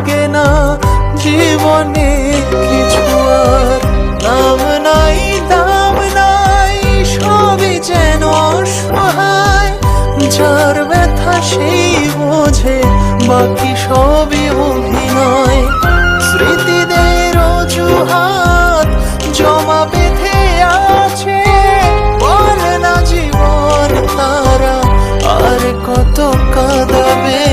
লাগে না জীবনে কিছু আর। নাম নাই দাম নাই সবই যেন অসহায়, যার ব্যথা সেই বোঝে বাকি সবই অভিনয়। স্মৃতিদের অজুহাত জমা বেঁধে আছে, বলে না জীবন তারা আর কত কাঁদাবে,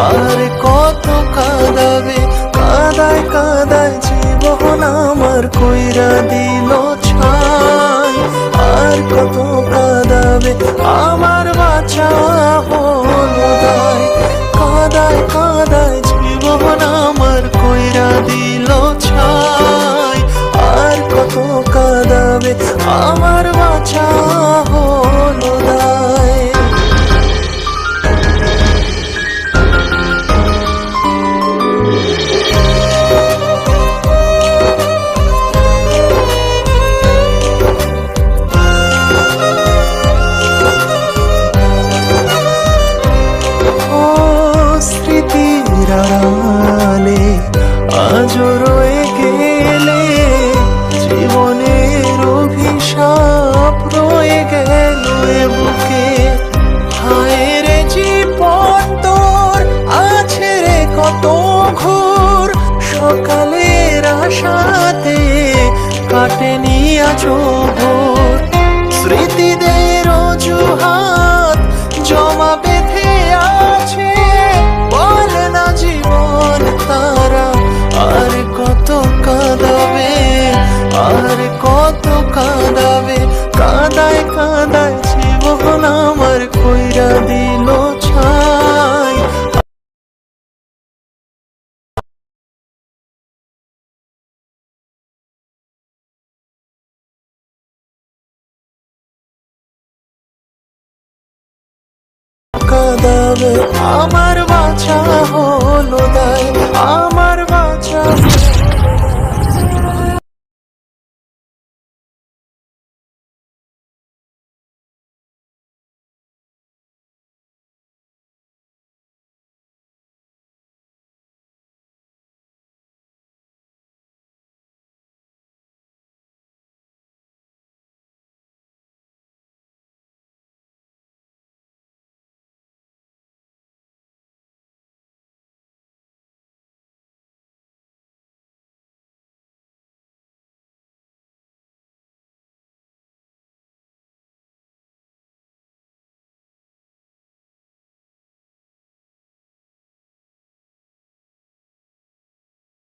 আর কত কাঁদাবে। কাদায় কাদায় জীবন আমার কইরা দিল ছাই, আর কত কাঁদাবে আমার বাঁচা হলো দায়। কাদায় কাদায় জীবন আমার কইরা দিল ছাই, আর কত কাঁদাবে আমার বাঁচা হলো দায়। স্মৃতির আড়ালে আজও রয়ে গেলে, জীবনের অভিশাপ রয়ে গেল এ বুকে। হায় রে জীবন তোর আছে রে কত ঘোর, সকালের আশাতে কাটেনি আজও ভোর। স্মৃতিদের অজুহাত জমা বেঁধে আছে, বলে না জীবন তারা আর কত কাঁদাবে, আর কত কাঁদাবে। কাদায় কাদায় জীবন আমার কইরা দিল ছাই। কাঁদাবে আমার